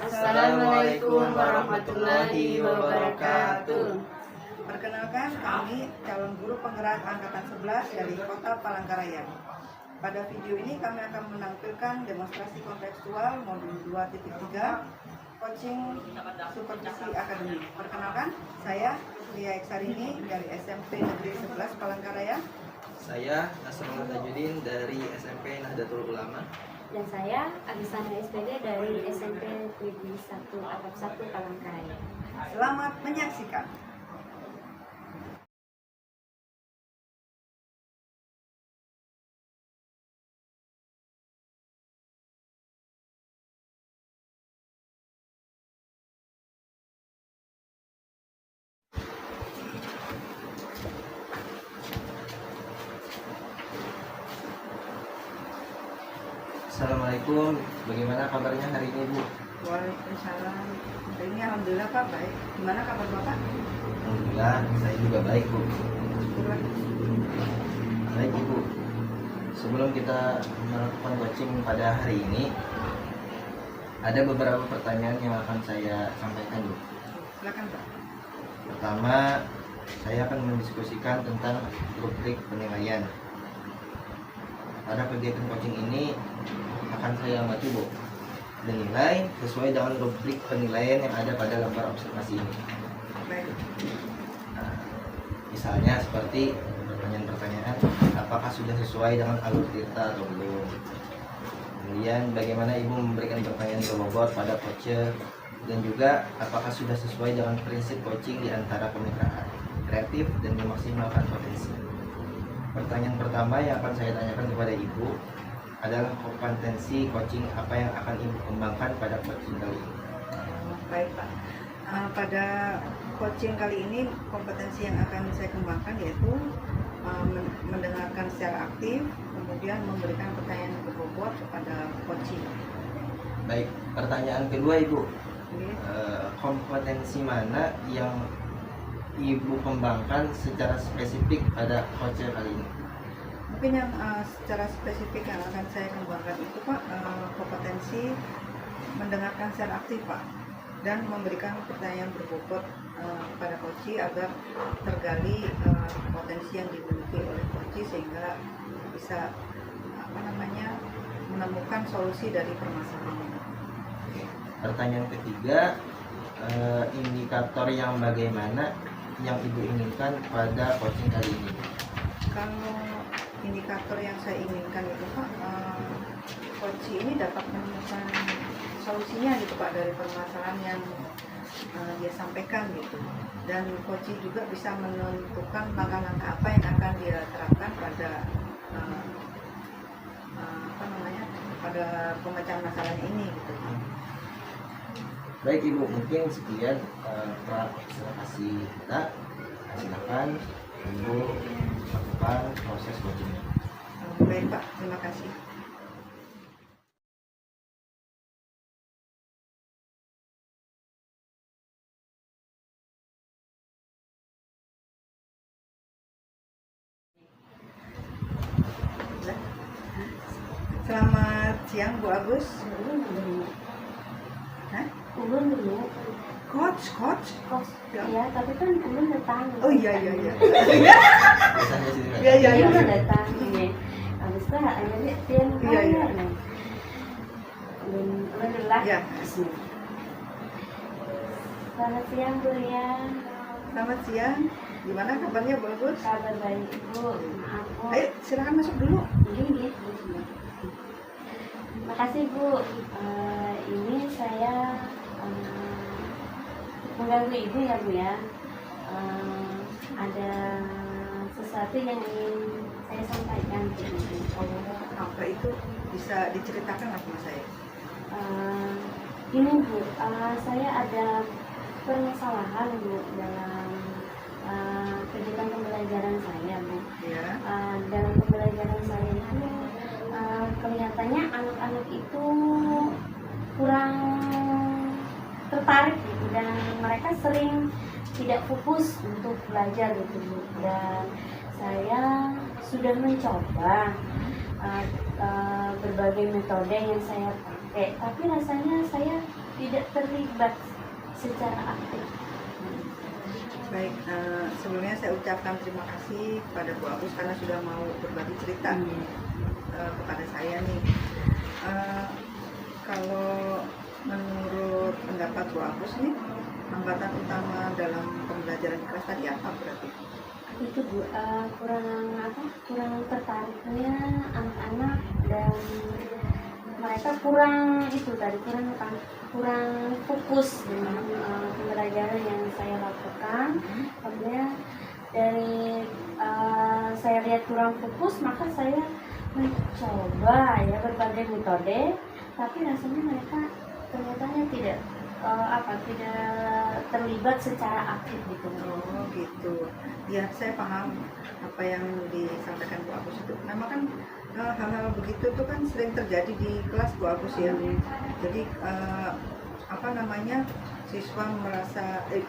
Assalamualaikum warahmatullahi wabarakatuh. Perkenalkan, kami calon guru penggerak angkatan 11 dari Kota Palangkaraya. Pada video ini kami akan menampilkan demonstrasi kontekstual modul 2.3 coaching supervisi akademik. Perkenalkan, saya Lia Eksarini dari SMP Negeri 11 Palangkaraya. Saya Nasrullah Tajudin dari SMP Nahdlatul Ulama. Dan saya Agisana SPD dari SMP Negeri 1 Atap 1 Palangkaraya. Selamat menyaksikan. Assalamualaikum, bagaimana kabarnya hari ini, Bu? Waalaikumsalam. Hari ini alhamdulillah Pak baik. Gimana kabar Bapak? Alhamdulillah, saya juga baik, Bu. Baik, Ibu. Sebelum kita melakukan coaching pada hari ini, ada beberapa pertanyaan yang akan saya sampaikan, Bu. Silakan Pak. Pertama, saya akan mendiskusikan tentang rubrik penilaian. Pada kegiatan coaching ini akan saya amati, Bu, dinilai sesuai dengan rubrik penilaian yang ada pada lembar observasi ini. Baik. Nah, misalnya seperti pertanyaan-pertanyaan, apakah sudah sesuai dengan alur tirta atau belum? Kemudian bagaimana Ibu memberikan pertanyaan berbobot pada coacher, dan juga apakah sudah sesuai dengan prinsip coaching di antara kemitraan, kreatif, dan memaksimalkan potensi. Pertanyaan pertama yang akan saya tanyakan kepada Ibu adalah kompetensi coaching apa yang akan Ibu kembangkan pada coaching kali ini. Baik Pak. Pada coaching kali ini kompetensi yang akan saya kembangkan yaitu mendengarkan secara aktif, kemudian memberikan pertanyaan berbobot kepada coaching. Baik, pertanyaan kedua Ibu, Oke. kompetensi mana yang Ibu kembangkan secara spesifik pada coaching kali ini? Mungkin yang secara spesifik yang akan saya kembangkan itu Pak, kompetensi mendengarkan secara aktif Pak, dan memberikan pertanyaan berbobot pada coaching agar tergali potensi yang dimiliki oleh coaching sehingga bisa menemukan solusi dari permasalahan. Pertanyaan ketiga, indikator yang bagaimana yang Ibu inginkan pada coaching kali ini? Kalau indikator yang saya inginkan itu Pak, coaching ini dapat menemukan solusinya gitu Pak dari permasalahan yang dia sampaikan gitu, dan coaching juga bisa menentukan langkah-langkah apa yang akan dia terapkan pada pada pemecahan masalahnya ini gitu. Baik Ibu, mungkin sekian observasi kita. Silakan Ibu lakukan proses coachingnya. Baik Pak, terima kasih. Selamat siang Bu Agus. Hah? Ulun dulu. Coach. Ya, tapi kan ulun datang. Oh iya. Biasanya sih kan? Iya. Ulun datang. Habis itu ada dia tiang. Iya. Ulun lelah. Ya. Selamat siang Bu Lia. Selamat siang. Gimana kabarnya Bu Agus? Kabar baik Bu. Maaf Bu. Ayo silakan masuk dulu. Ini. Makasih Bu. Ini saya mengganggu Ibu ya Bu ya. Ada sesuatu yang ingin saya sampaikan ke Ibu. Apa itu? Bisa diceritakan apa saya? Ini Bu, saya ada permasalahan Bu dalam kegiatan pembelajaran saya Bu. Ya. Dalam pembelajaran saya itu kelihatannya anak-anak itu kurang tertarik gitu, dan mereka sering tidak fokus untuk belajar gitu Bu. Dan saya sudah mencoba berbagai metode yang saya pakai, tapi rasanya saya tidak terlibat secara aktif. Baik, sebelumnya saya ucapkan terima kasih kepada Bu Agus karena sudah mau berbagi cerita kepada saya nih. Kalau menurut pendapat Bu Agus nih, hambatan utama dalam pembelajaran di kelas tadi apa berarti? Itu Bu, kurang tertariknya anak-anak, dan mereka kurang fokus dengan pembelajaran yang saya lakukan. Kemudian dari saya lihat kurang fokus, maka saya mencoba ya berbagai metode, tapi rasanya mereka ternyata tidak terlibat secara aktif gitu. Oh gitu. Ya, saya paham apa yang disampaikan Bu Agus itu. Memang kan hal-hal begitu tuh kan sering terjadi di kelas Bu Agus ya. Jadi siswa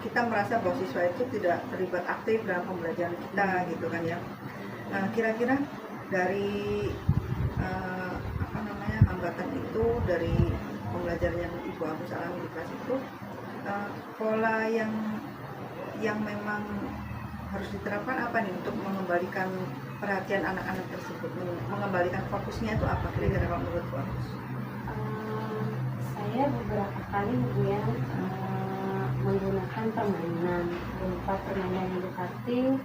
kita merasa bahwa siswa itu tidak terlibat aktif dalam pembelajaran kita gitu kan ya. Kira-kira dari hambatan itu, dari pembelajaran yang Ibu Agus alami di kelas itu, pola yang memang harus diterapkan apa nih untuk mengembalikan perhatian anak-anak tersebut, mengembalikan fokusnya itu apa kira-kira kalau menurut Bu Agus? Saya beberapa kali menggunakan permainan, berupa permainan edukatif,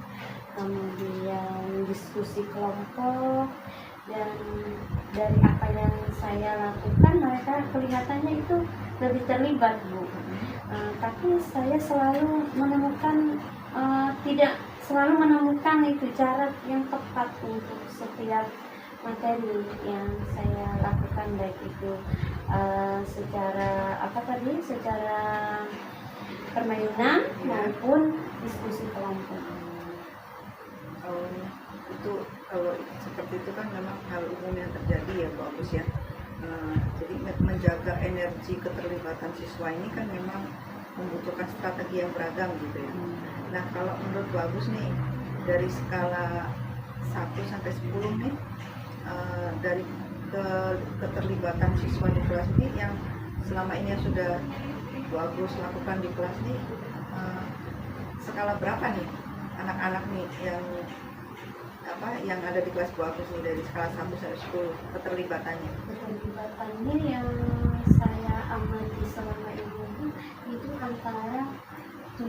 kemudian diskusi kelompok, dan dari apa yang saya lakukan mereka kelihatannya itu lebih terlibat Bu. Tapi saya selalu tidak selalu menemukan itu cara yang tepat untuk setiap materi yang saya lakukan, baik itu secara permainan maupun diskusi kelompok. Itu kalau seperti itu kan memang hal umum yang terjadi ya Bu Agus ya. Jadi menjaga energi keterlibatan siswa ini kan memang membutuhkan strategi yang beragam gitu ya. Nah, kalau menurut Bu Agus nih, dari skala 1 sampai 10 nih, dari keterlibatan siswa di kelas ini yang selama ini yang sudah Bu Agus lakukan di kelas nih, skala berapa nih anak-anak nih yang ada di kelas Bu Agus nih, dari skala 1 sampai 10 keterlibatannya? Keterlibatannya yang saya amati selama ini itu antara 7.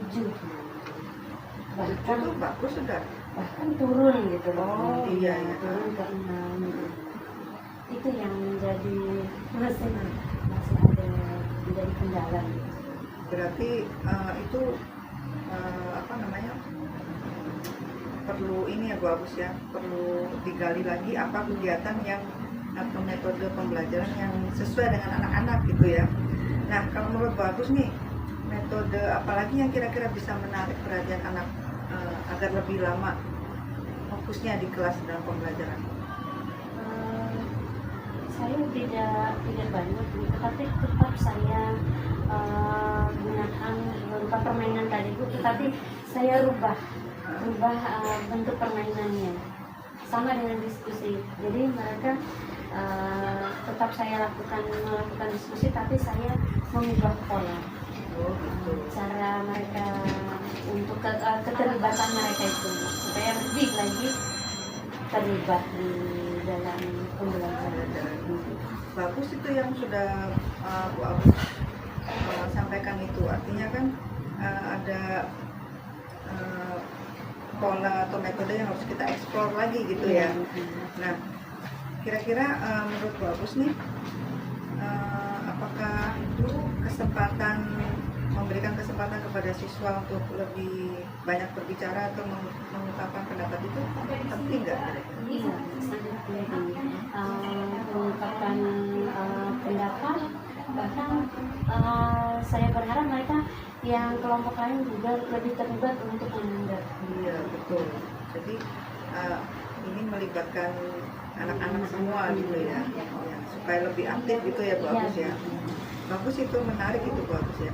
Bahkan itu bagus sudah. Bahkan turun gitu. Oh iya, turun ke 6. Itu yang masih ada menjadi kendala. Berarti itu perlu ini ya Bu Agus ya, perlu digali lagi apa kegiatan atau metode pembelajaran yang sesuai dengan anak-anak gitu ya. Nah, kalau menurut Bu Agus nih, metode apalagi yang kira-kira bisa menarik perhatian anak agar lebih lama fokusnya di kelas dalam pembelajaran? Saya tidak banyak, tapi tetap saya gunakan berupa permainan tadi Bu, tetapi saya rubah bentuk permainannya sama dengan diskusi. Jadi mereka tetap saya melakukan diskusi, tapi saya mengubah pola. Cara mereka untuk keterlibatan mereka itu supaya lebih lagi terlibat di dalam pembelajaran. Bagus itu yang sudah Bu Agus sampaikan itu, artinya kan ada pola atau metode yang harus kita eksplor lagi gitu ya. Nah, kira-kira menurut Bu Agus nih, apakah memberikan kesempatan kepada siswa untuk lebih banyak berbicara atau mengungkapkan pendapat itu penting nggak? Iya, sangat penting. Mengungkapkan pendapat, bahkan saya berharap mereka yang kelompok lain juga lebih terlibat untuk mendengar. Iya, betul. Jadi ini melibatkan anak-anak semua gitu ya, supaya lebih aktif gitu ya Bu Agus ya. Bagus, itu menarik itu Bu Agus ya.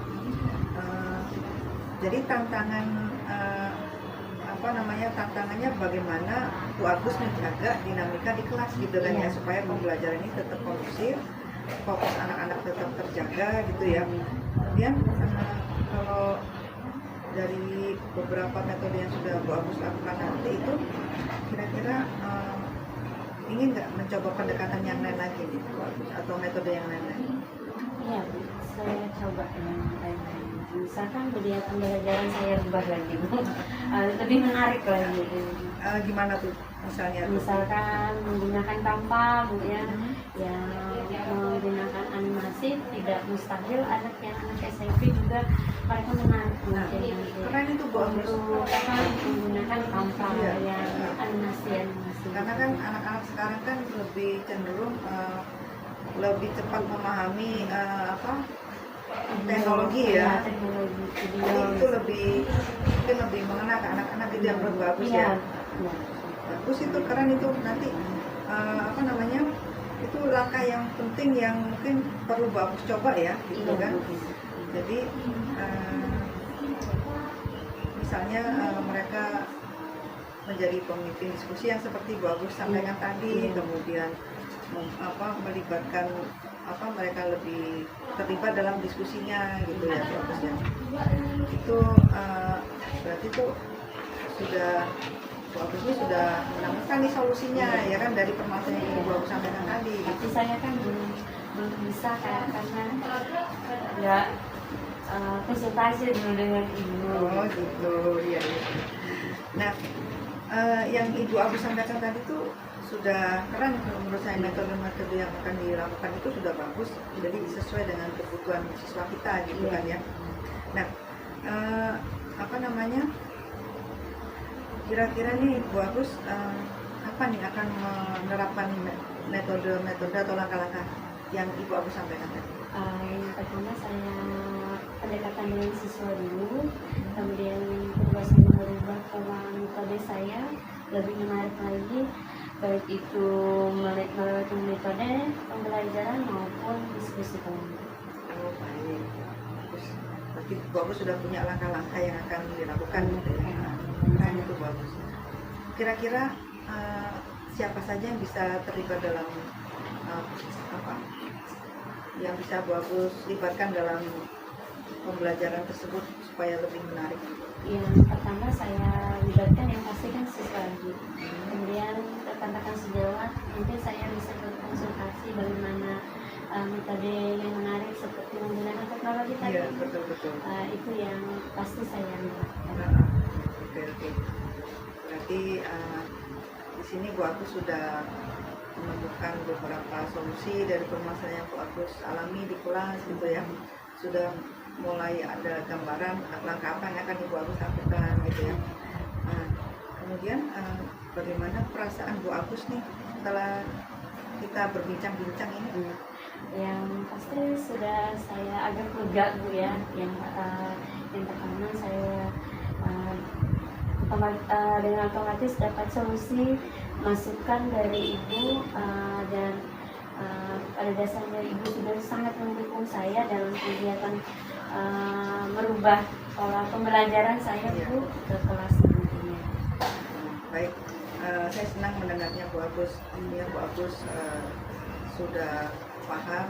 Jadi tantangannya bagaimana Bu Agus menjaga dinamika di kelas gitu kan ya, supaya pembelajaran ini tetap kondusif, fokus anak-anak tetap terjaga gitu ya. kemudian kalau dari beberapa metode yang sudah Bu Agus lakukan nanti itu kira-kira ingin nggak mencoba pendekatan yang lain lagi nih Bu Agus, atau metode yang lain lagi? Iya, Bu. Saya coba yang lain-lain. Misalkan pembelajaran saya rubah lagi, Bu. Lebih menarik lagi. Gimana tuh misalnya? Misalkan menggunakan tanpa, Bu, ya, yang menggunakan animasi, tidak mustahil anak SMP juga mereka menarik. Nah, Jadi keren itu Bu Agus. untuk menggunakan tanpa Iya. yang animasi. Karena kan anak-anak sekarang kan lebih cenderung lebih cepat memahami teknologi ya. Teknologi Jadi video. itu mungkin lebih mengena ke anak-anak, itu yang lebih bagus Iya. ya. Iya. Bagus itu, keren itu. Nanti itu langkah yang penting yang mungkin perlu bagus coba ya, gitu Iya, kan. Bu. Jadi misalnya mereka menjadi pemimpin diskusi yang seperti Bu Agus sampaikan tadi, kemudian melibatkan mereka lebih terlibat dalam diskusinya gitu ya Bu Agus ya. Itu berarti itu sudah Bu Agus ini sudah menemukan nih solusinya ya kan, dari permasalahan yang Bu Agus sampaikan tadi. Tapi saya kan belum bisa karena nggak konsultasi dulu dengan ibu. Oh gitu, iya. Nah, yang Ibu Agus sampaikan tadi tuh sudah keren menurut saya, metode-metode yang akan dilakukan itu sudah bagus, jadi sesuai dengan kebutuhan siswa kita gitu kan ya. Nah, kira-kira nih Bu Agus apa nih akan menerapkan metode-metode atau langkah-langkah yang Ibu Agus sampaikan tadi? Yang pertama saya pendekatan dengan siswa dulu, kemudian kedua saya merubah pola metode saya lebih menarik lagi, baik itu melalui metode pembelajaran maupun diskusi kelompok. Oh baik, bagus. Berarti Bu Agus sudah punya langkah-langkah yang akan dilakukan gitu ya. Keren itu Bu Agus. Kira-kira siapa saja yang bisa terlibat dalam yang bisa Bu Agus libatkan dalam pembelajaran tersebut supaya lebih menarik? Yang pertama saya libatkan yang pasti kan siswa lagi. Kemudian rekan-rekan sejawat mungkin saya bisa berkonsultasi bagaimana metode yang menarik seperti menggunakan teknologi tadi. Iya, betul. Itu yang pasti saya libatkan. Oke. Berarti di sini Bu Agus sudah menemukan beberapa solusi dari permasalahan yang Bu Agus alami di kelas gitu ya. Sudah mulai ada gambaran langkah apa yang akan Ibu Agus lakukan gitu ya. Nah, kemudian bagaimana perasaan Bu Agus nih setelah kita berbincang-bincang ini? Yang pasti sudah saya agak lega Bu ya. Yang pertama saya dengan otomatis dapat solusi masukan dari Ibu dan pada dasarnya Ibu sudah sangat mendukung saya dalam kegiatan merubah pola pembelajaran saya Bu ke kelas nantinya. Baik, saya senang mendengarnya Bu Agus. Ya, Bu Agus sudah paham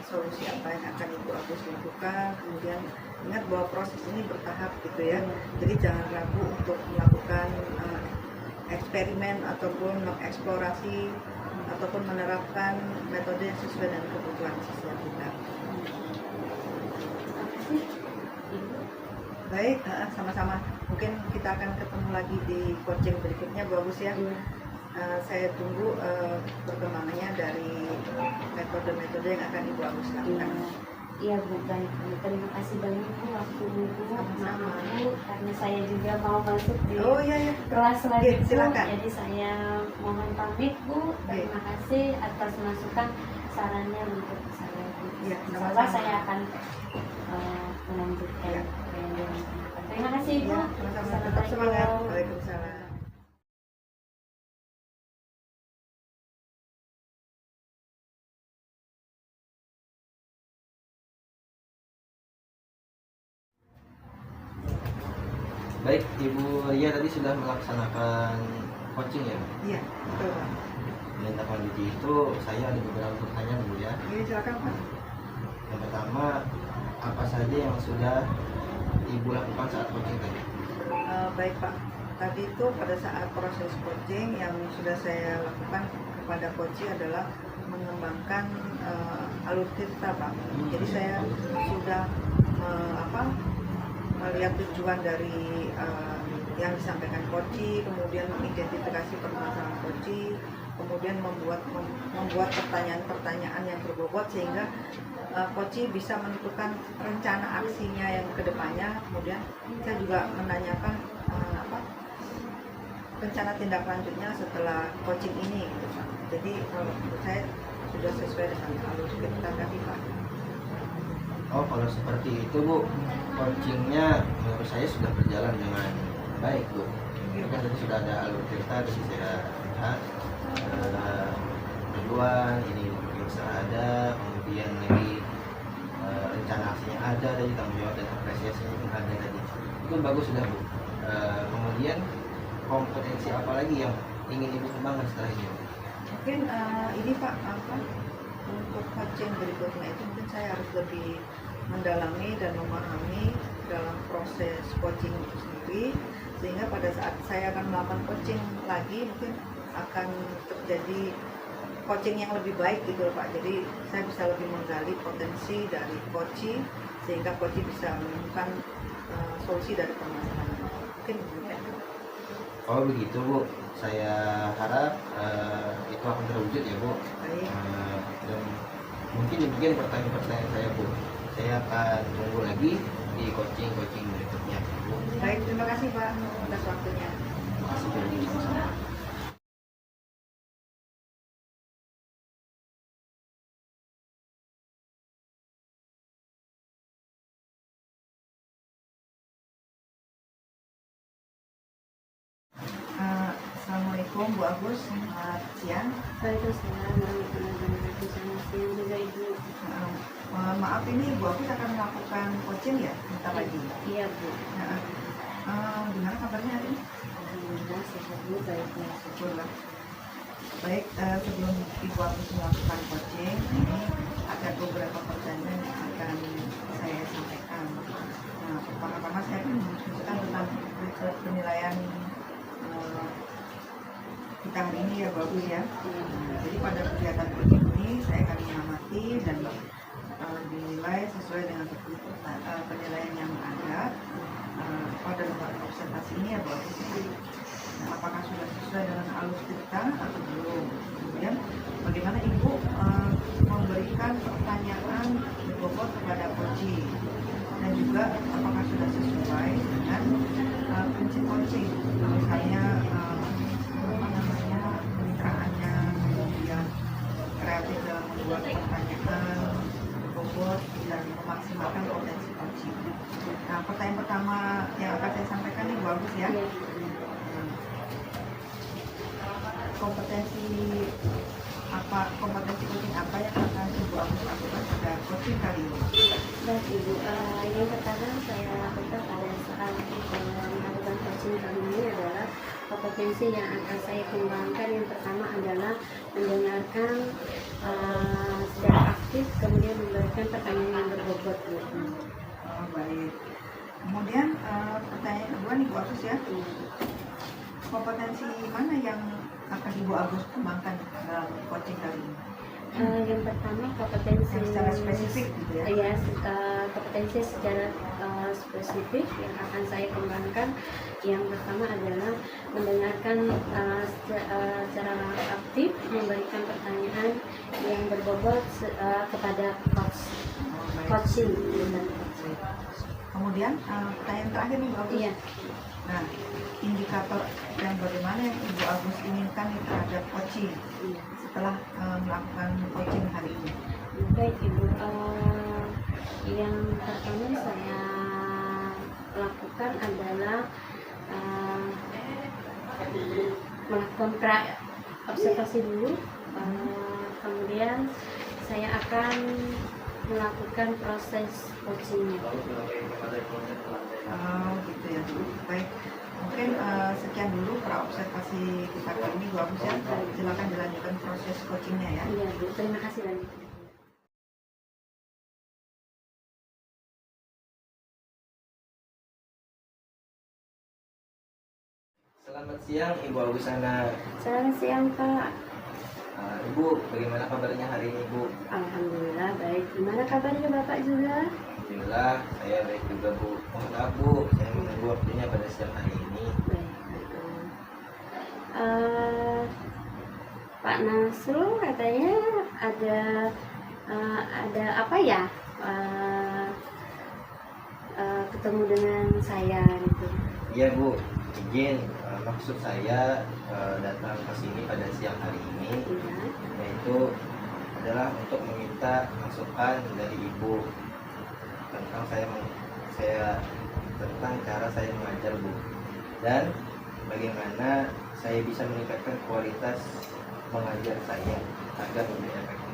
solusi apa yang akan Ibu Agus lakukan. Kemudian ingat bahwa proses ini bertahap gitu ya. Jadi jangan ragu untuk melakukan eksperimen ataupun mengeksplorasi ataupun menerapkan metode yang sesuai dengan kebutuhan siswa kita. Baik, sama-sama. Mungkin kita akan ketemu lagi di coaching berikutnya Bu Agus ya. Saya tunggu perkembangannya dari metode-metode yang akan Ibu Agus lakukan. Iya Bu, baik Bu. Terima kasih banyak Bu waktu Bu. Sama-sama. Maaf Bu, karena saya juga mau masuk di Oh iya. kelas lagi Oke, Bu. silakan. Jadi saya mohon pamit Bu. Terima kasih atas masukan sarannya untuk saya Bu. Iya, Insyaallah sama-sama. saya akan melanjutkan. Iya. Terima kasih Bu. Ya, sama-sama. Tetap semangat. Assalamualaikum. Waalaikumsalam. Baik, Ibu Ria tadi sudah melaksanakan coaching ya? Iya, betul Pak. Tindak lanjuti itu saya ada beberapa pertanyaan Bu ya. Ini silakan Pak. Yang pertama, apa saja yang sudah Ibu lakukan saat coaching tadi? Baik Pak, tadi itu pada saat proses coaching yang sudah saya lakukan kepada coach adalah mengembangkan alur tirta Pak. Jadi saya sudah melihat tujuan dari yang disampaikan coach, kemudian mengidentifikasi permasalahan coach, kemudian membuat pertanyaan-pertanyaan yang berbobot sehingga coach bisa menentukan rencana aksinya yang kedepannya. Kemudian saya juga menanyakan rencana tindak lanjutnya setelah coaching ini gitu Pak. Jadi menurut saya sudah sesuai dengan alur kita tadi Pak. Oh, kalau seperti itu Bu, coachingnya menurut saya sudah berjalan dengan baik Bu. Ini kan tadi sudah ada alur cerita, tadi saya lihat tujuan ini bisa ada, kemudian lagi rencana aksinya ada, tadi tanggung jawab dan apresiasinya pun ada tadi. Itu bagus sudah Bu. Kemudian kompetensi apa lagi yang ingin Ibu kembangkan setelah ini? Mungkin ini Pak, untuk coaching berikutnya itu mungkin saya harus lebih mendalami dan memahami dalam proses coaching itu sendiri, sehingga pada saat saya akan melakukan coaching lagi mungkin akan terjadi coaching yang lebih baik gitu loh Pak. Jadi saya bisa lebih menggali potensi dari coach sehingga coach bisa menemukan solusi dari permasalahan. Mungkin demikian. Oh begitu Bu, saya harap itu akan terwujud ya Bu. Baik. Dan mungkin demikian pertanyaan-pertanyaan saya Bu. Saya akan tunggu lagi di coaching berikutnya Bu. Baik, terima kasih Pak atas waktunya. Terima kasih jadi sama-sama. Assalamualaikum Bu Agus, selamat siang. Waalaikumsalam warahmatullahi wabarakatuh. Selamat siang juga Ibu. Maaf ini Bu Agus akan melakukan coaching ya bentar lagi. Iya Bu. Gimana kabarnya hari ini? Alhamdulillah sehat Bu, baik ya. Syukurlah. Baik, sebelum Ibu Agus melakukan coaching, ini ada beberapa pertanyaan yang akan saya sampaikan. Nah, pertama-tama saya akan menunjukkan tentang penilaian kita hari ini ya bagus ya. Jadi pada kegiatan coaching ini saya akan mengamati dan dinilai sesuai dengan penilaian yang ada pada lembaga observasi ini ya bagus. Nah, apakah sudah sesuai dengan alur cerita atau belum? Kemudian bagaimana Ibu memberikan pertanyaan berbobot kepada coach, dan juga apakah sudah sesuai dengan prinsip coaching, misalnya kemitraannya, kemudian kreatif dalam membuat pertanyaan berbobot dan memaksimalkan potensi coaching. Nah, pertanyaan pertama yang akan saya sampaikan ini bagus ya. Kompetensi coaching apa yang akan Ibu Agus lakukan pada coaching kali ini? Baik Ibu, yang pertama saya lakukan pada saat melakukan coaching kali ini adalah kompetensi yang akan saya kembangkan. Yang pertama adalah mendengarkan secara aktif, kemudian memberikan pertanyaan yang berbobot. Oh, baik. Kemudian pertanyaan kedua nih Bu Agus ya. Kompetensi mana yang akan Ibu Agus kembangkan dalam coaching kali ini? Yang pertama kompetensi Yang secara spesifik gitu ya? Iya, kompetensi secara spesifik yang akan saya kembangkan. Yang pertama adalah mendengarkan secara aktif, memberikan pertanyaan yang berbobot kepada coaching. Kemudian pertanyaan terakhir nih Bu Agus. Iya. Nah, indikator yang bagaimana yang Ibu Agus inginkan terhadap coaching setelah melakukan coaching hari ini? Baik Ibu, yang pertama saya lakukan adalah melakukan observasi dulu, kemudian saya akan melakukan proses coachingnya. Oh gitu ya Bu. Baik, mungkin sekian dulu observasi kita kali ini Bu Agus ya. Silakan dilanjutkan proses coachingnya ya. Iya Bu, terima kasih banyak. Selamat siang Ibu Agusana. Selamat siang Pak. Ibu, bagaimana kabarnya hari ini Bu? Alhamdulillah baik. Gimana kabarnya Bapak juga? Alhamdulillah, saya baik juga Bu. Mohon maaf Bu, saya menunggu waktunya pada siang hari ini. Baik. Pak Nasrul katanya ada apa ya? Ketemu dengan saya gitu. Iya Bu, izin maksud saya datang ke sini pada siang hari ini Iya. yaitu adalah untuk meminta masukan dari Ibu tentang tentang cara saya mengajar Bu, dan bagaimana saya bisa meningkatkan kualitas mengajar saya agar lebih efektif.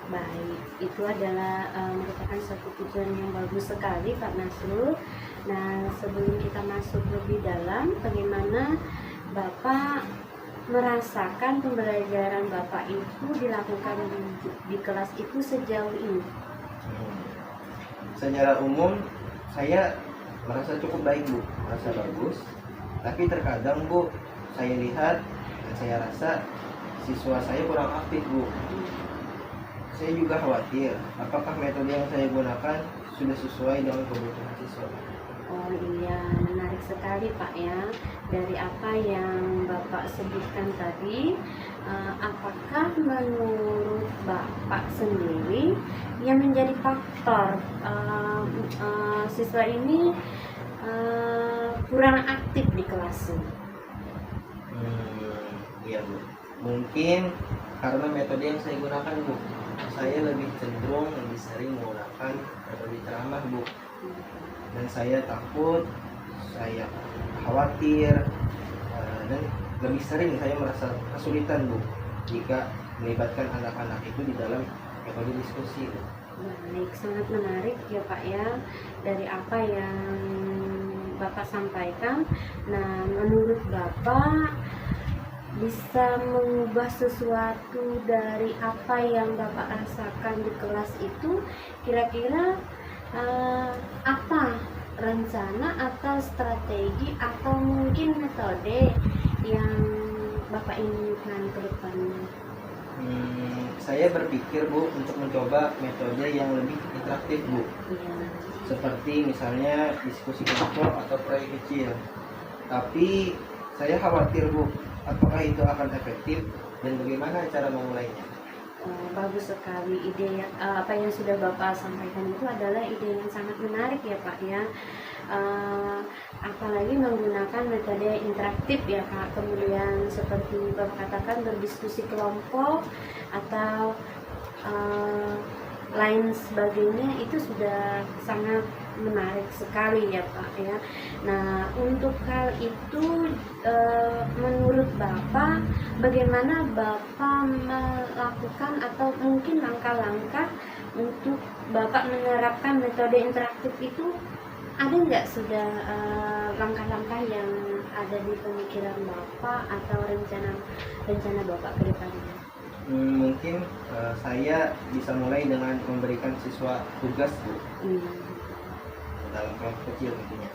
Baik, itu adalah merupakan suatu tujuan yang bagus sekali Pak Nasrul. Nah, sebelum kita masuk lebih dalam, bagaimana Bapak merasakan pembelajaran Bapak itu dilakukan di kelas itu sejauh ini? Secara umum saya merasa cukup baik Bu, merasa bagus. Tapi terkadang Bu, saya lihat dan saya rasa siswa saya kurang aktif Bu. Saya juga khawatir apakah metode yang saya gunakan sudah sesuai dengan kebutuhan siswa. Oh iya, menarik sekali Pak ya. Dari apa yang Bapak sebutkan tadi, apakah menurut Bapak sendiri yang menjadi faktor siswa ini kurang aktif di kelas? Iya Bu, mungkin karena metode yang saya gunakan Bu, saya lebih sering menggunakan metode ceramah Bu, dan saya takut, saya khawatir, dan lebih sering saya merasa kesulitan Bu jika melibatkan anak-anak itu di dalam metode diskusi Bu. Baik, sangat menarik ya Pak ya, dari apa yang Bapak sampaikan. Nah, menurut Bapak bisa mengubah sesuatu dari apa yang Bapak rasakan di kelas itu, kira-kira apa rencana atau strategi atau mungkin metode yang Bapak inginkan ke depannya? Saya berpikir Bu untuk mencoba metode yang lebih interaktif Bu, Iya. seperti misalnya diskusi kelompok atau proyek kecil. Tapi saya khawatir Bu, apakah itu akan efektif dan bagaimana cara memulainya? Bagus sekali ide apa yang sudah Bapak sampaikan itu adalah ide yang sangat menarik ya Pak ya. Apalagi menggunakan metode interaktif ya Kak, kemudian seperti Bapak katakan berdiskusi kelompok atau lain sebagainya, itu sudah sangat menarik sekali ya Pak ya. Nah, untuk hal itu menurut Bapak, bagaimana Bapak melakukan atau mungkin langkah-langkah untuk Bapak menerapkan metode interaktif itu? Ada nggak sudah langkah-langkah yang ada di pemikiran Bapak atau rencana Bapak ke depannya? Mungkin saya bisa mulai dengan memberikan siswa tugas Bu, dalam kelompok kecil tentunya.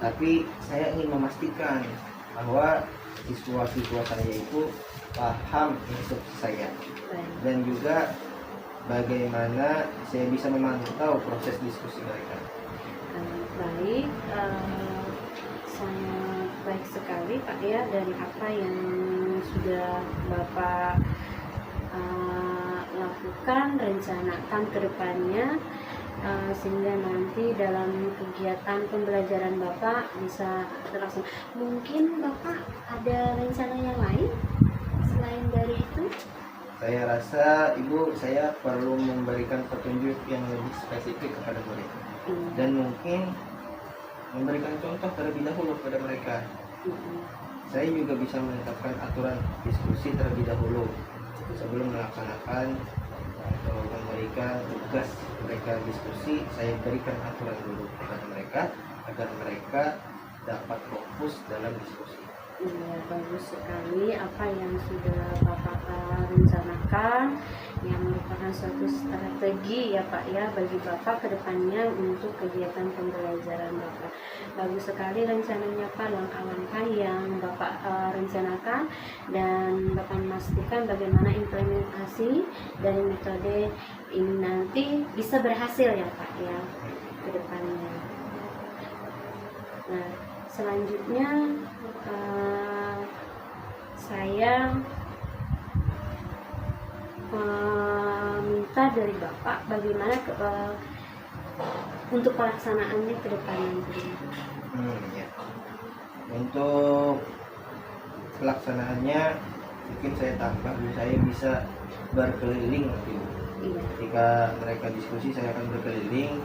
Tapi saya ingin memastikan bahwa siswa-siswa saya itu paham instruksi saya, dan juga bagaimana saya bisa memantau proses diskusi mereka. Baik, sangat baik sekali Pak ya, dari apa yang sudah Bapak lakukan, rencanakan ke depannya, sehingga nanti dalam kegiatan pembelajaran Bapak bisa terlaksana. Mungkin Bapak ada rencana yang lain selain dari itu? Saya rasa Ibu, saya perlu memberikan petunjuk yang lebih spesifik kepada murid, dan mungkin memberikan contoh terlebih dahulu kepada mereka. Saya juga bisa menetapkan aturan diskusi terlebih dahulu sebelum melaksanakan atau memberikan tugas mereka diskusi. Saya berikan aturan dulu kepada mereka agar mereka dapat fokus dalam diskusi. Iya, bagus sekali apa yang sudah Bapak rencanakan, yang merupakan suatu strategi ya Pak ya bagi Bapak ke depannya untuk kegiatan pembelajaran Bapak. Bagus sekali rencananya Pak, langkah-langkah yang Bapak rencanakan, dan Bapak memastikan bagaimana implementasi dari metode ini nanti bisa berhasil ya Pak ya ke depannya. Nah, selanjutnya saya minta dari Bapak bagaimana untuk pelaksanaannya ke depan nanti. Ya. Untuk pelaksanaannya mungkin saya tambah, saya bisa berkeliling nanti, Bu. Iya. Ketika mereka diskusi, saya akan berkeliling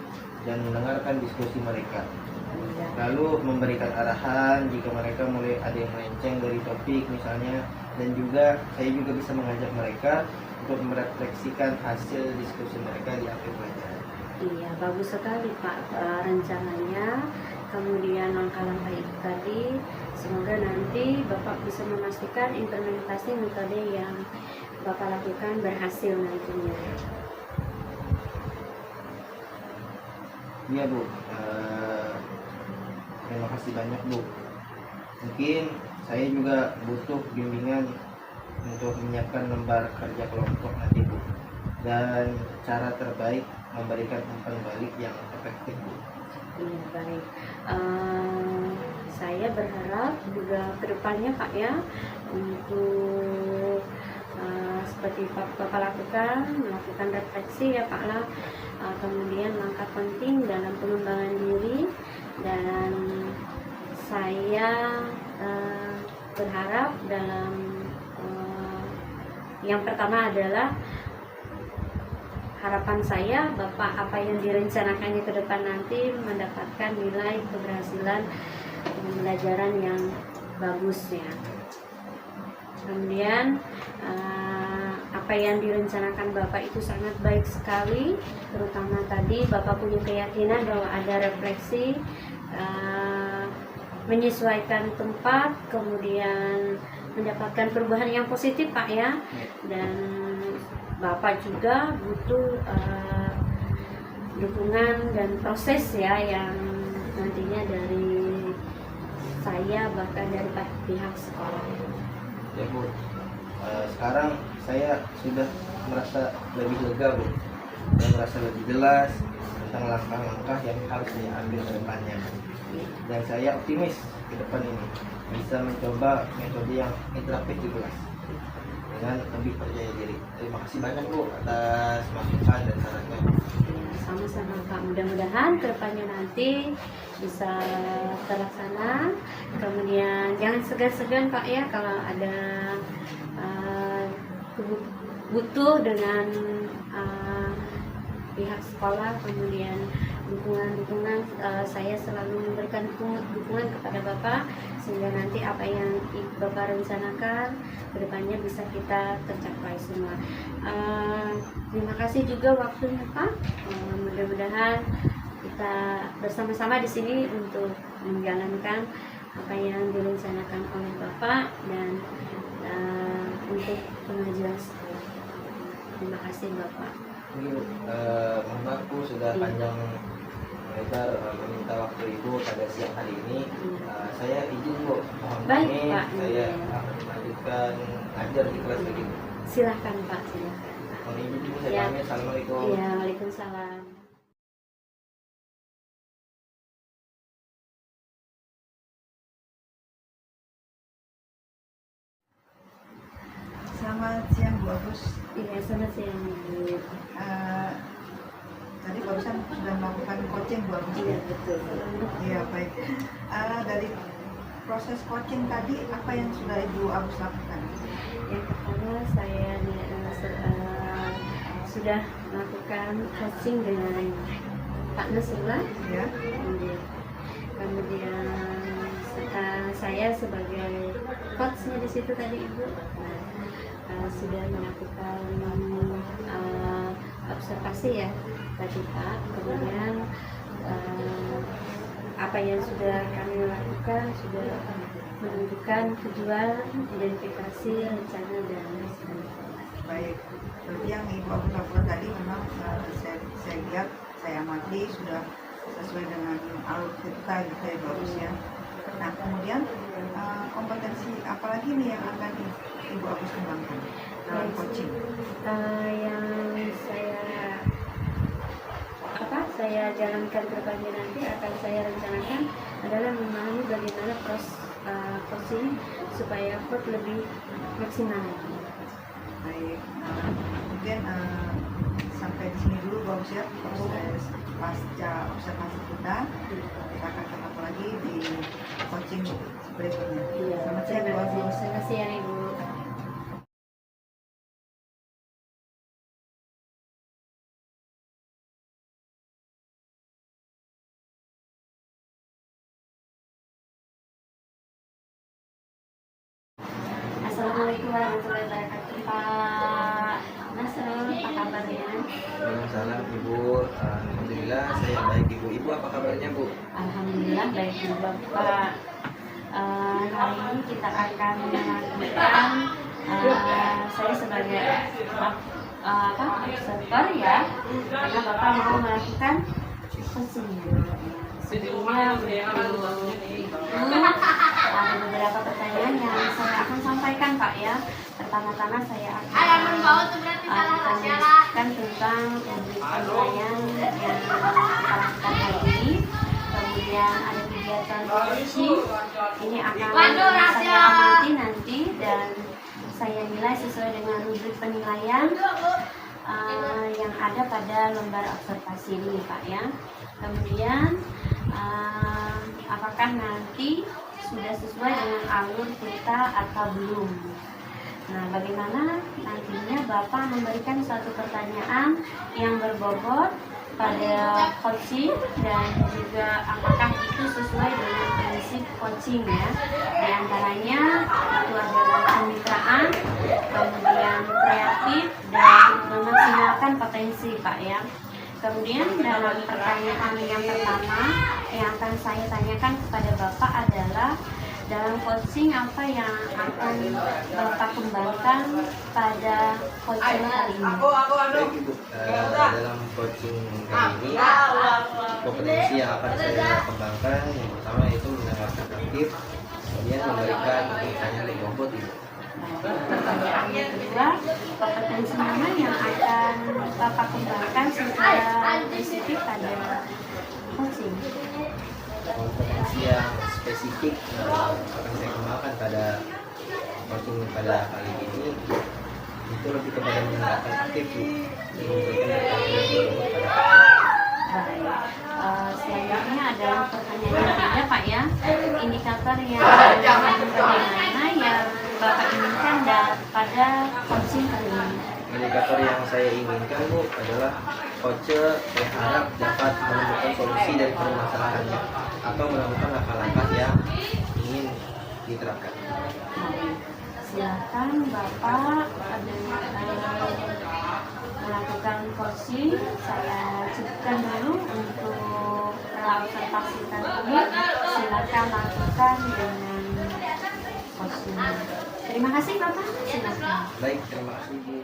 dan mendengarkan diskusi mereka. Iya. Lalu memberikan arahan jika mereka mulai ada yang melenceng dari topik misalnya, dan juga saya juga bisa mengajak mereka untuk merefleksikan hasil diskusi mereka di akhir pelajaran. Iya, bagus sekali Pak rencananya. Kemudian langkah-langkah itu tadi, semoga nanti Bapak bisa memastikan implementasi metode yang Bapak lakukan berhasil nantinya. Iya Bu, terima kasih banyak Bu. Mungkin saya juga butuh bimbingan untuk menyiapkan lembar kerja kelompok nanti Bu, dan cara terbaik memberikan umpan balik yang efektif Bu. Iya, baik. Saya berharap juga kedepannya Pak ya, untuk seperti Bapak lakukan, melakukan refleksi ya Pak lah, kemudian langkah penting dalam pengembangan diri, dan saya berharap dalam yang pertama adalah harapan saya Bapak apa yang direncanakannya ke depan nanti mendapatkan nilai keberhasilan pembelajaran yang bagus ya. Kemudian apa yang direncanakan Bapak itu sangat baik sekali, terutama tadi Bapak punya keyakinan bahwa ada refleksi, menyesuaikan tempat, kemudian mendapatkan perubahan yang positif Pak ya. Dan Bapak juga butuh dukungan dan proses ya yang nantinya dari saya bahkan dari pihak sekolah. Ya Bu, sekarang saya sudah merasa lebih lega Bu, dan merasa lebih jelas tentang langkah-langkah yang harus saya ambil ke depannya. Dan saya optimis ke depan ini bisa mencoba metode yang interaktif di kelas dengan lebih percaya diri. Terima kasih banyak Bu atas masukan dan sarannya. Sama-sama Pak, mudah-mudahan kedepannya nanti bisa terlaksana. Kemudian jangan segan-segan Pak ya kalau ada butuh dengan pihak sekolah, kemudian dukungan, saya selalu memberikan dukungan kepada Bapak sehingga nanti apa yang Bapak rencanakan kedepannya bisa kita tercapai semua. Terima kasih juga waktunya Pak. Mudah-mudahan kita bersama-sama di sini untuk menjalankan apa yang direncanakan oleh Bapak dan untuk pengajian sekolah. Terima kasih Bapak. Ini mohon maaf Bu, sudah panjang lebar meminta waktu Ibu pada siang hari ini. Saya izin Bu, mohon Baik, pamit. Pak. Saya akan melanjutkan ngajar di kelas begini. Silahkan Pak, silahkan. Mohon izin Ibu, saya Ya. pamit. Assalamualaikum. Iya, waalaikumsalam. Selamat siang Bu Agus. Iya, selamat siang Bu. Tadi barusan sudah melakukan coaching Bu Agus. Iya, betul. Iya, baik. Dari proses coaching tadi apa yang sudah Ibu Agus lakukan? Yang pertama saya sudah melakukan coaching dengan Pak Nasrullah. Ya. Kemudian saya sebagai coachnya di situ tadi Ibu. Sudah melakukan observasi ya tadi Pak. Kemudian apa yang sudah kami lakukan sudah menentukan tujuan, identifikasi, rencana, dan sebagainya. Baik, berarti yang Ibu Agus lakukan tadi memang saya lihat, saya amati sudah sesuai dengan alur cerita gitu ya, bagus ya. Nah, kemudian kompetensi apa lagi nih yang akan Ibu Agus kembangkan dalam coaching? Yang saya jalankan ke depannya nanti akan saya rencanakan adalah memahami bagaimana coaching supaya coach lebih maksimal. Baik, mungkin sampai di sini dulu bagus ya, proses pasca observasi kita akan ketemu lagi di coaching berikutnya. Selamat siang Bu Agus. Selamat siang Ibu. Assalamualaikum warahmatullahi wabarakatuh. Pak Nasrul, apa kabarnya? Waalaikumsalam Ibu. Alhamdulillah saya baik Ibu. Ibu apa kabarnya Bu? Alhamdulillah baik Bu Bapak. Hari ini kita akan melakukan saya sebagai observer ya, karena Bapak mau melakukan coaching. Sebelumnya ada beberapa pertanyaan yang saya akan sampaikan Pak ya. Pertama-tama saya akan menjelaskan tentang penilaian yang kita lakukan hari ini. Kemudian ada kegiatan coaching, ini akan saya amati nanti dan saya nilai sesuai dengan rubrik penilaian yang ada pada lembar observasi ini Pak ya. Kemudian apakah nanti sudah sesuai dengan alur kita atau belum. Nah, bagaimana nantinya Bapak memberikan suatu pertanyaan yang berbobot pada coaching dan juga apakah itu sesuai dengan prinsip coaching ya. Di antaranya itu adalah kemitraan, kemudian kreatif dan memaksimalkan potensi Pak ya. Kemudian dalam pertanyaan yang pertama yang akan saya tanyakan kepada Bapak adalah dalam coaching apa yang akan Bapak kembangkan pada coaching kali ini? Baik Ibu, dalam coaching kali ini kompetensi yang akan saya kembangkan yang pertama itu mendengarkan aktif, kemudian memberikan pertanyaan yang bobot Ibu. Pertanyaan yang kedua, kompetensi mana yang akan Bapak kembangkan secara spesifik pada coaching? Kompetensi yang spesifik akan saya kembangkan pada coaching pada kali ini itu lebih kepada mendengarkan aktif Bu, memberikan pertanyaan yang bobot pada Baik, selanjutnya adalah pertanyaan yang ketiga Pak ya. Indikator yang bagaimana yang Bapak inginkan pada coaching kali ini? Indikator yang saya inginkan Bu adalah coach saya harap dapat menemukan solusi dari permasalahannya atau menemukan langkah-langkah yang ingin diterapkan. Silakan Bapak melakukan coaching. Saya cukupkan dulu untuk observasi tadi. Silakan lakukan dengan coaching. Terima kasih Bapak. Silakan. Baik, terima kasih Bu.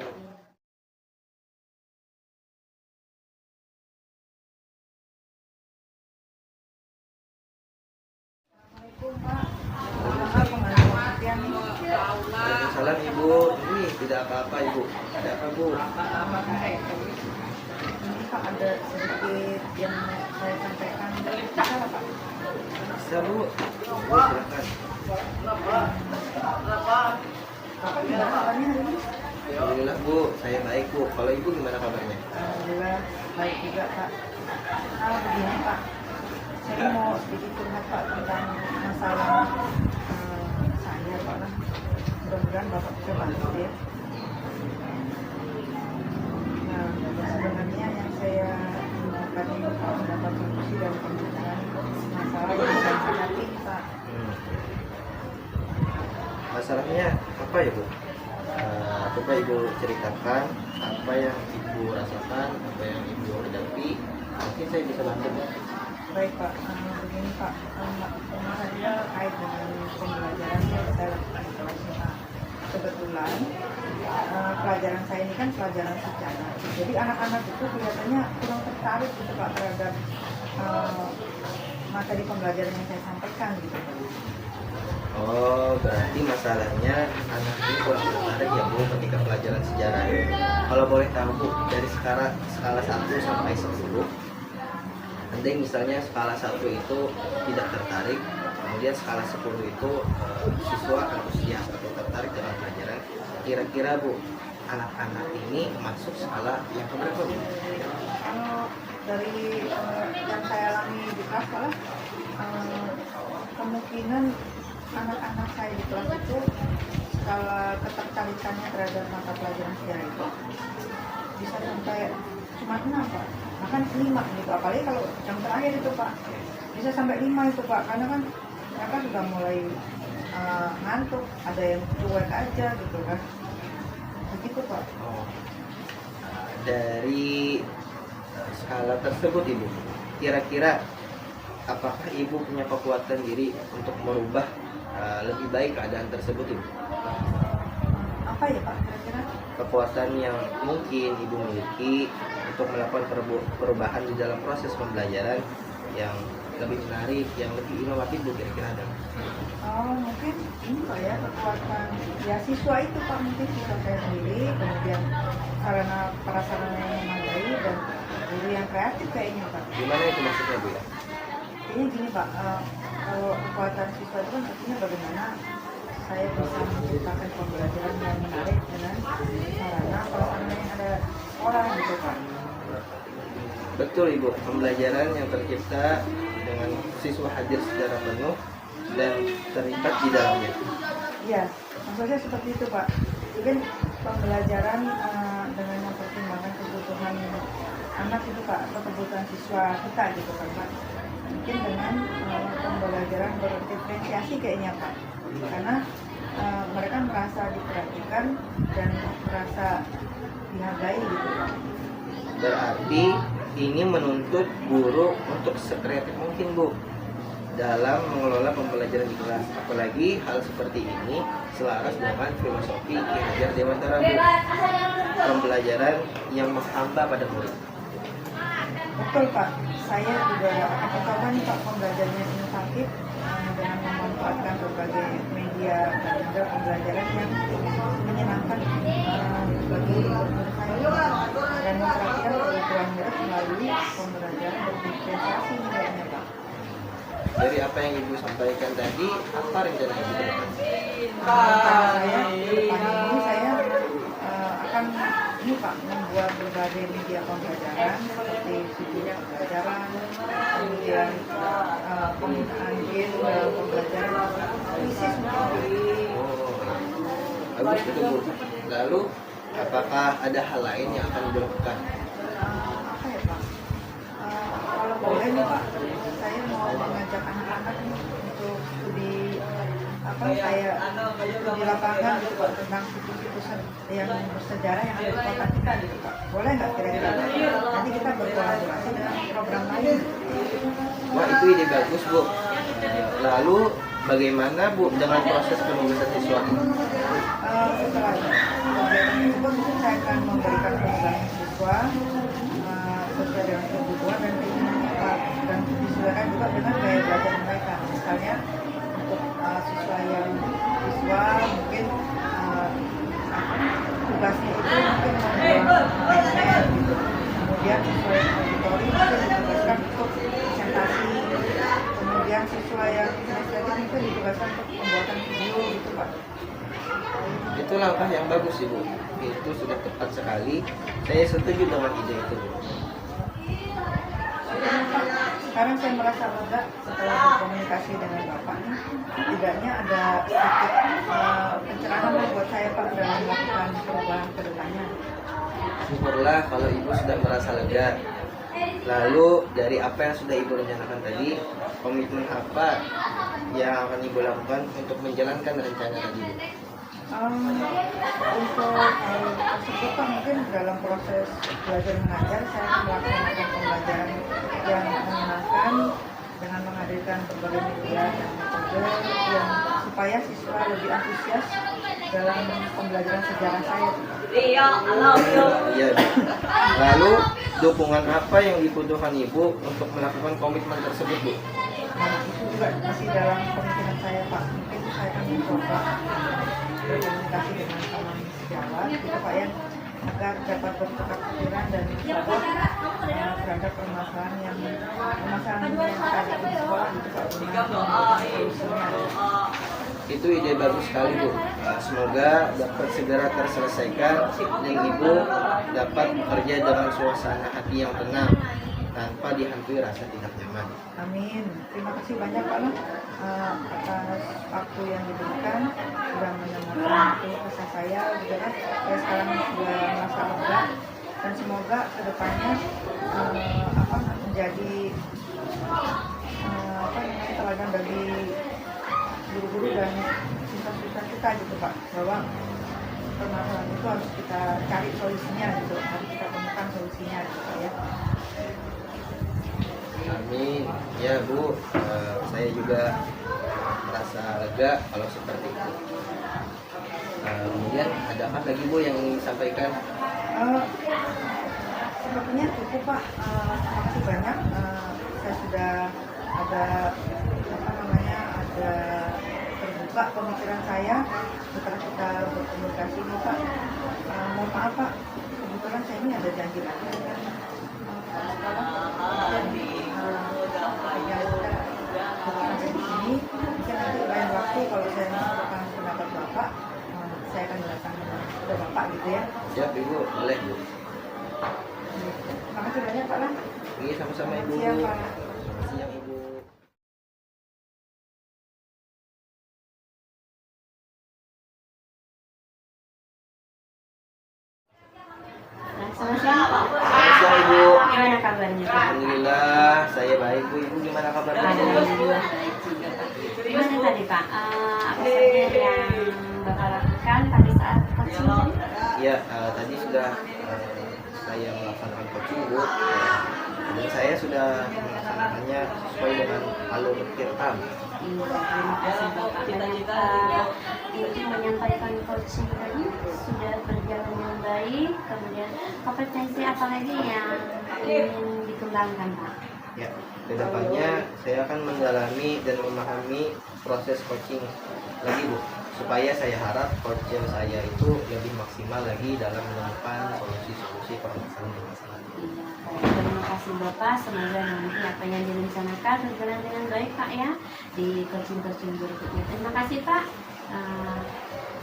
Waalaikumsalam Ibu. Ini tidak apa-apa Ibu. Ada apa Bu? Ini Pak ada sedikit yang saya sampaikan, bisa Pak? Bisa Bu. Bu silakan. Bapak gimana kabarnya hari ini? Alhamdulillah Bu, saya baik Bu. Kalau Ibu gimana kabarnya? Alhamdulillah baik juga Pak. Begini Pak, saya mau sedikit curhat Pak tentang masalah saya Pak lah. Mudah-mudahan Bapak bisa bantu ya. Nah, sebenarnya yang saya tadi mendapat solusi dari pembicaraan masalah yang saya hadapi Pak. Masalahnya apa ya Bu? Coba Ibu ceritakan apa yang Ibu rasakan, apa yang Ibu hadapi. Mungkin saya bisa bantu Bu. Baik Pak, begini Pak, tadi terkait dengan pembelajaran yang saya lakukan di kelas MA. Kebetulan pelajaran saya ini kan pelajaran sejarah. Jadi anak-anak itu kelihatannya kurang tertarik gitu Pak terhadap materi pembelajaran yang saya sampaikan gitu. Oh, berarti masalahnya anak ini kurang tertarik ya Bu ketika pelajaran sejarah. Kalau boleh tahu Bu, dari skala 1 sampai 10, andai misalnya skala 1 itu tidak tertarik, kemudian skala 10 itu siswa antusias atau tertarik dengan pelajaran, kira-kira Bu, anak-anak ini masuk skala yang keberapa Bu? Kalau dari yang saya alami di kelas malah kemungkinan anak-anak saya di kelas itu skala ketertarikannya terhadap mata pelajaran sejarah itu bisa sampai cuma 6 Pak, bahkan 5 gitu. Apalagi kalau yang terakhir itu Pak bisa sampai 5 itu Pak, karena kan mereka sudah mulai ngantuk, ada yang cuek aja gitu kan, begitu Pak. Oh. Dari skala tersebut Ibu, kira-kira apakah Ibu punya kekuatan diri untuk merubah lebih baik keadaan tersebut Ibu? Apa ya Pak kira-kira? Kekuatan yang mungkin Ibu miliki untuk melakukan perubahan di dalam proses pembelajaran yang lebih menarik, yang lebih inovatif Bu, kira-kira ada? Oh mungkin ini Pak ya, kekuatan ya siswa itu Pak, mungkin siswa saya sendiri, kemudian sarana prasarana yang memadai dan guru yang kreatif kayaknya Pak. Gimana itu maksudnya Bu ya? Ini gini Pak, kalau kekuatan siswa itu kan artinya bagaimana saya bisa menciptakan pembelajaran yang menarik dengan sarana prasarana yang ada orang gitu Pak. Betul Ibu, pembelajaran yang tercipta dengan siswa hadir secara penuh dan terlibat di dalamnya. Iya, maksudnya seperti itu Pak. Mungkin pembelajaran dengan mempertimbangkan kebutuhan anak itu Pak, atau kebutuhan siswa kita gitu kan Pak. Mungkin dengan pembelajaran berdiferensiasi kayaknya Pak, karena mereka merasa diperhatikan dan merasa dihargai gitu Pak. Berarti ini menuntut guru untuk sekreatif mungkin Bu dalam mengelola pembelajaran di kelas, apalagi hal seperti ini selaras dengan filosofi Ki Hajar Dewantara Bu, pembelajaran yang menghamba pada murid. Betul Pak, saya juga akan mencoba nih Pak pembelajaran yang inovatif dengan memanfaatkan berbagai media dan juga pembelajaran yang menyenangkan bagi guru saya dan memperhatikan kebutuhan murid melalui pembelajaran berdiferensiasi kayaknya Pak. Dari apa yang Ibu sampaikan tadi, apa rencana Ibu ke depan? Rencana saya ke depan ini saya akan ini Pak membuat berbagai media pembelajaran seperti video pembelajaran, kemudian penggunaan game dalam pembelajaran krisis mungkin. Oh, bagus itu Bu. Lalu, apakah ada hal lain yang akan dilakukan? Apa ya Pak? Kalau boleh nih Pak, saya mau mengajak anak-anak nih untuk studi saya di lapangan gitu Pak, tentang situs-situs yang bersejarah yang ada di kota kita gitu Pak. Boleh nggak kira-kira? Nanti kita berkolaborasi dengan program lain. Wah, itu ide bagus Bu. Lalu bagaimana Bu dengan proses penugasan siswa? Setelah kegiatan tersebut mungkin saya akan memberikan penugasan siswa sesuai dengan kebutuhan dan keinginan Pak, dan disesuaikan juga dengan gaya belajar mereka. Misalnya untuk siswa mungkin tugasnya itu mungkin membuat magnet gitu. Kemudian siswa yang auditori mungkin ditugaskan untuk presentasi. Kemudian siswa yang kinestetik mungkin ditugaskan untuk pembuatan video gitu Pak. Itu langkah yang bagus Ibu. Itu sudah tepat sekali. Saya setuju dengan ide itu Bu. Sekarang saya merasa lega setelah berkomunikasi dengan Bapak nih, setidaknya ada sedikit pencerahan buat saya Pak dalam melakukan perubahan ke depannya. Syukurlah kalau Ibu sudah merasa lega. Lalu dari apa yang sudah Ibu rencanakan tadi, komitmen apa yang akan Ibu lakukan untuk menjalankan rencana tadi Bu? Untuk hal tersebut Pak, mungkin dalam proses belajar mengajar saya akan melakukan pembelajaran yang menyenangkan memberikan berbagai media dan metode yang supaya siswa lebih antusias dalam pembelajaran sejarah saya. Iya, Bu. Lalu dukungan apa yang dibutuhkan Ibu untuk melakukan komitmen tersebut, Bu? Nah, itu juga masih dalam pemikiran saya, Pak. Mungkin saya akan mencoba berkomunikasi dengan teman sejawat gitu, Pak, ya, agar dapat bertukar pikiran dan mencoba terhadap permasalahan yang ada di sekolah gitu, Pak, dengan solusinya. Itu ide bagus sekali, Bu. Semoga dapat segera terselesaikan dan Ibu dapat bekerja dengan suasana hati yang tenang tanpa dihantui rasa tidak nyaman. Amin. Terima kasih banyak, Pak, atas waktu yang diberikan sudah mendengarkan kisah saya gitu kan. Saya sekarang sudah merasa lega dan semoga kedepannya menjadi teladan bagi guru-guru dan siswa-siswa kita gitu, Pak, bahwa permasalahan itu harus kita cari solusinya gitu, harus kita temukan solusinya gitu, Pak, ya. Amin. Ya, Bu, saya juga merasa lega kalau seperti itu. Kemudian ada apa lagi, Bu, yang ingin disampaikan? Sepertinya cukup, Pak. Terima kasih banyak. Saya sudah ada terbuka pemikiran saya setelah kita berkomunikasi ini, Pak. Mohon maaf, Pak, kebetulan saya ini ada janji lagi dengan sekolah. Sampai di sini, mungkin nanti lain waktu kalau saya mengumpulkan pendapat Bapak, saya akan datang ke Bapak gitu ya. Siap, Ibu. Boleh, Bu. Terima kasih banyak, Pak. Iya, sama-sama, Ibu. Siap, Pak. Selamat siang, Ibu. Selamat siang, Pak. Selamat siang, Ibu. Gimana kabarnya, Pak? Alhamdulillah, saya baik, Bu. Ibu gimana kabarnya? Alhamdulillah. Gimana tadi, Pak? Apa saja yang Bapak lakukan pada saat coaching tadi? Ya, tadi sudah saya melaksanakan coaching, Bu. Dan saya sudah melaksanakannya sesuai dengan alur Tirtam. Terima kasih, Bapak. Untuk menyampaikan coaching tadi sudah berjalan dengan baik. Kemudian kompetensi apa lagi yang ingin dikembangkan, Pak? Ya, kedepannya saya akan mendalami dan memahami proses coaching lagi, Bu, supaya saya harap coaching saya itu lebih maksimal lagi dalam menemukan solusi-solusi permasalahan-permasalahan. Terima kasih Bapak, semoga nanti apa yang direncanakan berjalan dengan baik, Pak, ya, di coaching-coaching berikutnya. Terima kasih, Pak,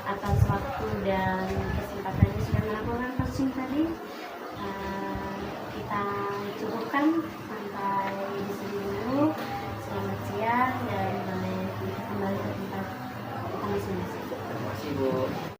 atas waktu dan kesempatannya sudah melakukan coaching tadi. Kita cukupkan sampai di sini dulu. Selamat siang dan boleh kita kembali ke tempat kita masing-masing. Terima kasih, Bu.